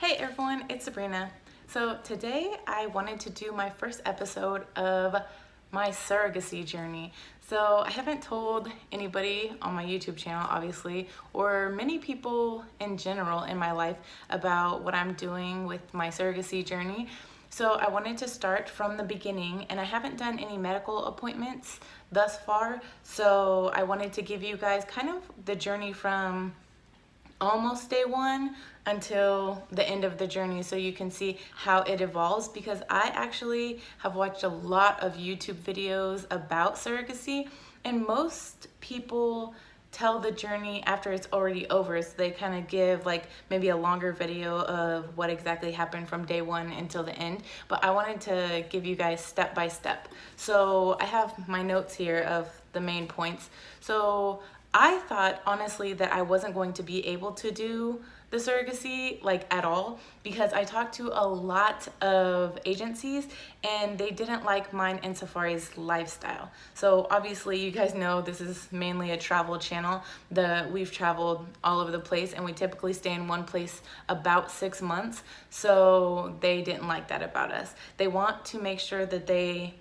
Hey everyone, it's Sabrina. So today I wanted to do my first episode of my surrogacy journey. So I haven't told anybody on my YouTube channel, obviously, or many people in general in my life about what I'm doing with my surrogacy journey. So I wanted to start from the beginning, and I haven't done any medical appointments thus far. So I wanted to give you guys kind of the journey from almost day one until the end of the journey so you can see how it evolves, because I actually have watched a lot of YouTube videos about surrogacy, and most people tell the journey after it's already over. So they kind of give like maybe a longer video of what exactly happened from day one until the end. But I wanted to give you guys step by step. So I have my notes here of the main points. So I thought honestly that I wasn't going to be able to do the surrogacy like at all, because I talked to a lot of agencies and they didn't like mine and Safari's lifestyle. So obviously you guys know this is mainly a travel channel. We've traveled all over the place and we typically stay in one place about 6 months. So they didn't like that about us. They want to make sure that they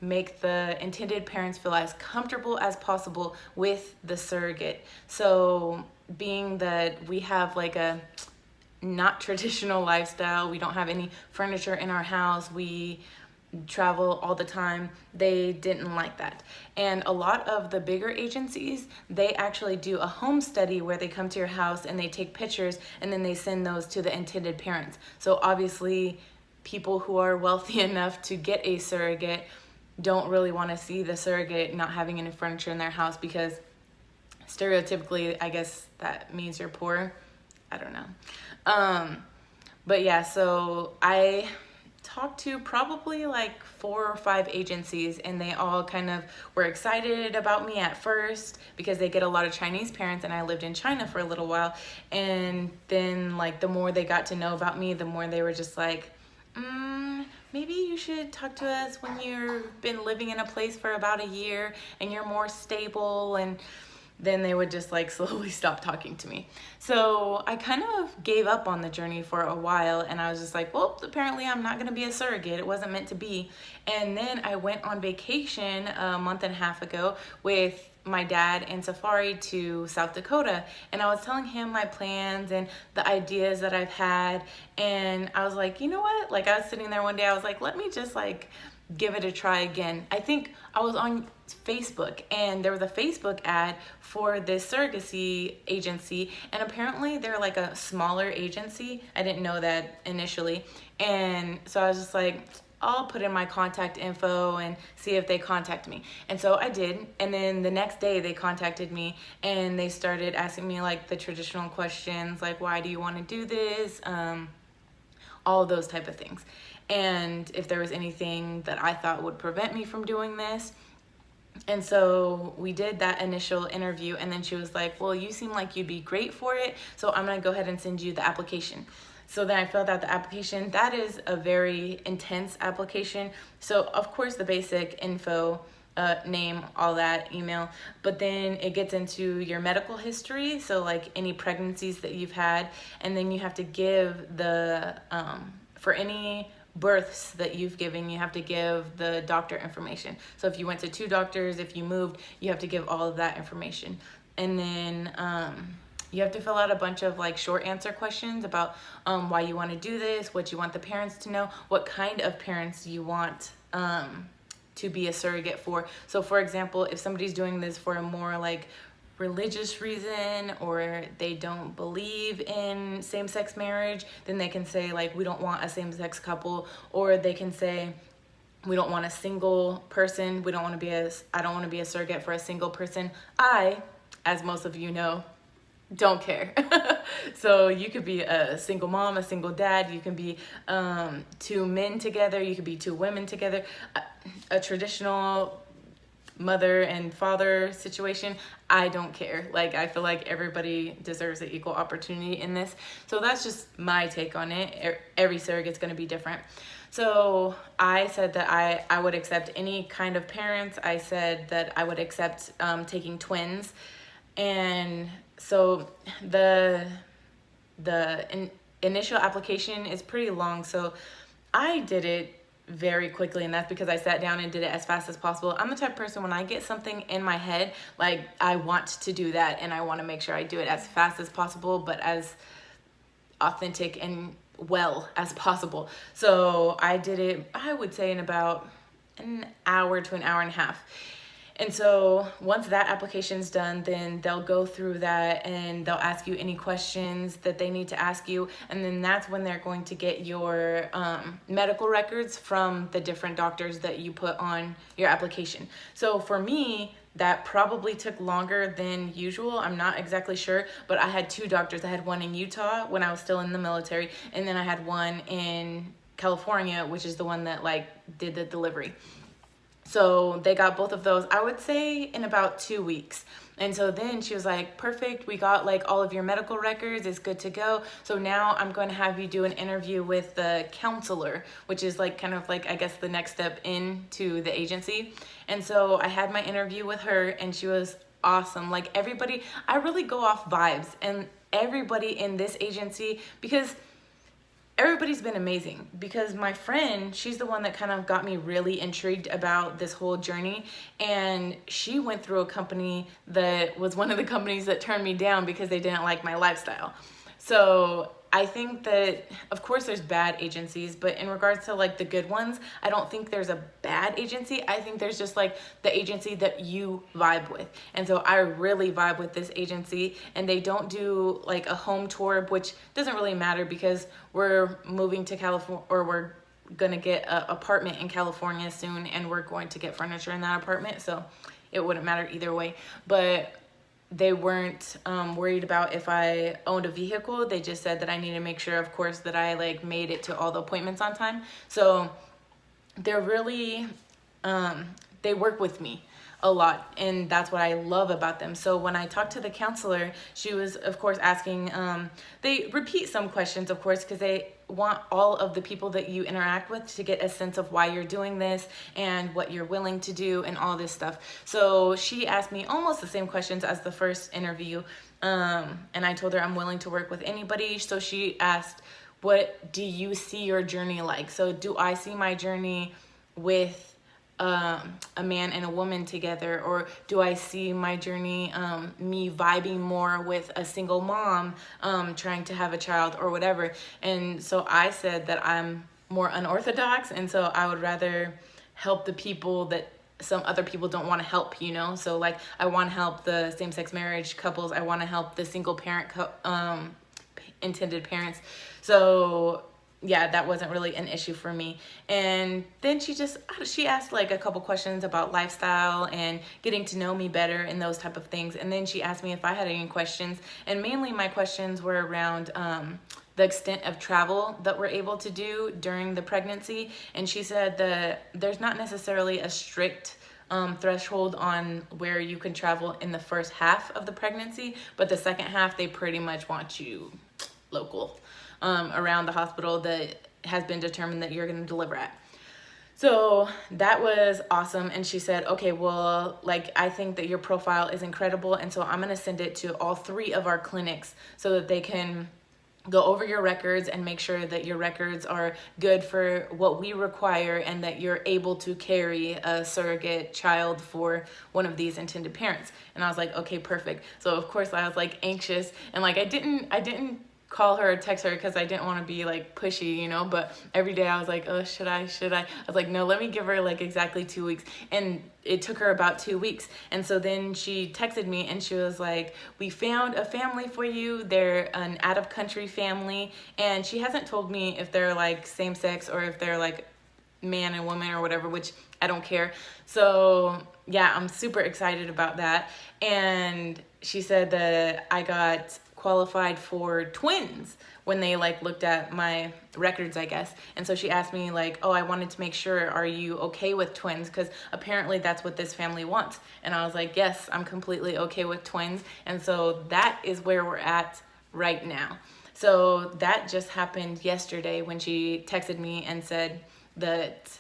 make the intended parents feel as comfortable as possible with the surrogate. So being that we have like a not traditional lifestyle, we don't have any furniture in our house, we travel all the time, they didn't like that. And a lot of the bigger agencies, they actually do a home study where they come to your house and they take pictures and then they send those to the intended parents. So obviously people who are wealthy enough to get a surrogate don't really want to see the surrogate not having any furniture in their house, because stereotypically, I guess that means you're poor. I don't know. But yeah, so I talked to probably like 4 or 5 agencies, and they all kind of were excited about me at first because they get a lot of Chinese parents, and I lived in China for a little while. And then like the more they got to know about me, the more they were just like, maybe you should talk to us when you've been living in a place for about a year and you're more stable. And then they would just like slowly stop talking to me. So I kind of gave up on the journey for a while, and I was just like, well, apparently I'm not gonna be a surrogate. It wasn't meant to be. And then I went on vacation a month and a half ago with my dad and Safari to South Dakota, and I was telling him my plans and the ideas that I've had, and I was like, you know what, like I was sitting there one day, I was like, let me just like give it a try again. I think I was on Facebook and there was a Facebook ad for this surrogacy agency, and apparently they're like a smaller agency. I didn't know that initially, and so I was just like, I'll put in my contact info and see if they contact me. And so I did. And then the next day they contacted me and they started asking me like the traditional questions, like, why do you want to do this? All of those type of things. And if there was anything that I thought would prevent me from doing this. And so we did that initial interview, and then she was like, well, you seem like you'd be great for it, so I'm gonna go ahead and send you the application. So then I filled out the application. That is a very intense application. So of course the basic info, name, all that, email, but then it gets into your medical history. So like any pregnancies that you've had, and then you have to give the, for any births that you've given, you have to give the doctor information. So if you went to 2 doctors, if you moved, you have to give all of that information. And then, you have to fill out a bunch of like short answer questions about why you want to do this, what you want the parents to know, what kind of parents you want to be a surrogate for. So for example, if somebody's doing this for a more like religious reason, or they don't believe in same-sex marriage, then they can say like, we don't want a same-sex couple. Or they can say, we don't want a single person. I don't want to be a surrogate for a single person. I, as most of you know, don't care. So you could be a single mom, a single dad, you can be 2 men together, you could be 2 women together, a traditional mother and father situation. I don't care. Like, I feel like everybody deserves an equal opportunity in this. So that's just my take on it. Every surrogate's going to be different. So I said that I would accept any kind of parents. I said that I would accept taking twins. And so the initial application is pretty long. So I did it very quickly, and that's because I sat down and did it as fast as possible. I'm the type of person, when I get something in my head, like I want to do that and I want to make sure I do it as fast as possible, but as authentic and well as possible. So I did it, I would say, in about an hour to an hour and a half. And so once that application's done, then they'll go through that and they'll ask you any questions that they need to ask you. And then that's when they're going to get your medical records from the different doctors that you put on your application. So for me, that probably took longer than usual. I'm not exactly sure, but I had 2 doctors. I had one in Utah when I was still in the military, and then I had one in California, which is the one that like did the delivery. So they got both of those, I would say, in about 2 weeks. And so then she was like, perfect, we got like all of your medical records, it's good to go. So now I'm going to have you do an interview with the counselor, which is like kind of like, I guess, the next step into the agency. And so I had my interview with her, and she was awesome. Like everybody, I really go off vibes, and everybody in this agency, because everybody's been amazing. Because my friend, she's the one that kind of got me really intrigued about this whole journey, and she went through a company that was one of the companies that turned me down because they didn't like my lifestyle. So I think that, of course, there's bad agencies, but in regards to like the good ones, I don't think there's a bad agency. I think there's just like the agency that you vibe with. And so I really vibe with this agency, and they don't do like a home tour, which doesn't really matter because we're moving to California, or we're gonna get an apartment in California soon, and we're going to get furniture in that apartment. So it wouldn't matter either way. But they weren't worried about if I owned a vehicle. They just said that I need to make sure, of course, that I like made it to all the appointments on time. So they're really, they work with me a lot, and that's what I love about them. So when I talked to the counselor, she was, of course, asking, they repeat some questions, of course, because they want all of the people that you interact with to get a sense of why you're doing this and what you're willing to do and all this stuff. So she asked me almost the same questions as the first interview, and I told her I'm willing to work with anybody. So she asked, what do you see your journey like? So do I see my journey with a man and a woman together, or do I see my journey me vibing more with a single mom trying to have a child or whatever? And so I said that I'm more unorthodox, and so I would rather help the people that some other people don't want to help, you know? So like I want to help the same-sex marriage couples, I want to help the single parent intended parents. So yeah, that wasn't really an issue for me. And then she asked like a couple questions about lifestyle and getting to know me better and those type of things. And then she asked me if I had any questions, and mainly my questions were around the extent of travel that we're able to do during the pregnancy. And she said that there's not necessarily a strict threshold on where you can travel in the first half of the pregnancy, but the second half they pretty much want you local around the hospital that has been determined that you're going to deliver at. So that was awesome. And she said, okay, well, like, I think that your profile is incredible, and so I'm going to send it to all 3 of our clinics so that they can go over your records and make sure that your records are good for what we require, and that you're able to carry a surrogate child for one of these intended parents. And I was like, okay, perfect. So of course I was like anxious, and like I didn't call her or text her because I didn't want to be like pushy, you know, but every day I was like, oh, should I? I was like, no, let me give her like exactly 2 weeks. And it took her about 2 weeks. And so then she texted me and she was like, we found a family for you. They're an out-of-country family. And she hasn't told me if they're like same sex or if they're like man and woman or whatever, which I don't care. So yeah, I'm super excited about that. And she said that I got qualified for twins when they like looked at my records, I guess. And so she asked me like, oh, I wanted to make sure, are you okay with twins? Because apparently that's what this family wants. And I was like, yes, I'm completely okay with twins. And so that is where we're at right now. So that just happened yesterday when she texted me and said that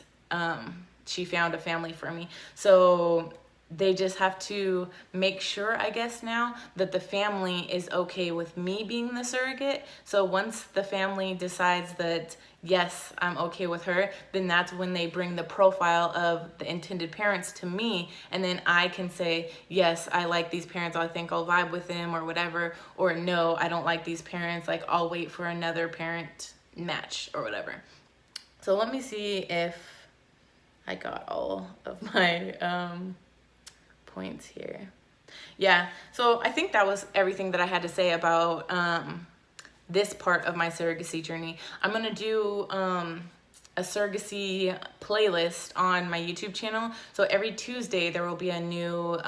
she found a family for me. So they just have to make sure, I guess now, that the family is okay with me being the surrogate. So once the family decides that, yes, I'm okay with her, then that's when they bring the profile of the intended parents to me. And then I can say, yes, I like these parents, I think I'll vibe with them or whatever. Or no, I don't like these parents, like I'll wait for another parent match or whatever. So let me see if I got all of my points here. Yeah, so I think that was everything that I had to say about this part of my surrogacy journey. I'm gonna do a surrogacy playlist on my YouTube channel. So every Tuesday there will be a new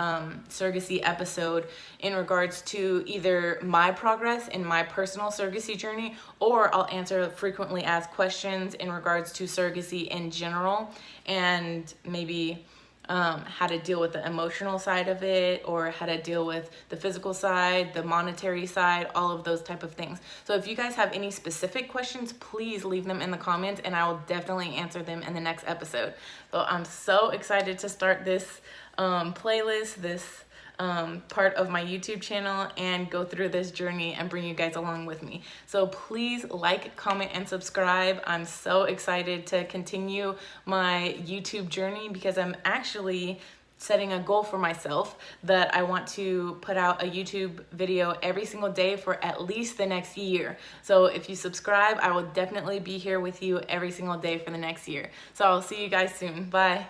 surrogacy episode in regards to either my progress in my personal surrogacy journey, or I'll answer frequently asked questions in regards to surrogacy in general, and maybe how to deal with the emotional side of it, or how to deal with the physical side, the monetary side, all of those type of things. So if you guys have any specific questions, please leave them in the comments and I will definitely answer them in the next episode. So I'm so excited to start this playlist, this part of my YouTube channel, and go through this journey and bring you guys along with me. So please like, comment, and subscribe. I'm so excited to continue my YouTube journey because I'm actually setting a goal for myself that I want to put out a YouTube video every single day for at least the next year. So if you subscribe, I will definitely be here with you every single day for the next year. So I'll see you guys soon. Bye.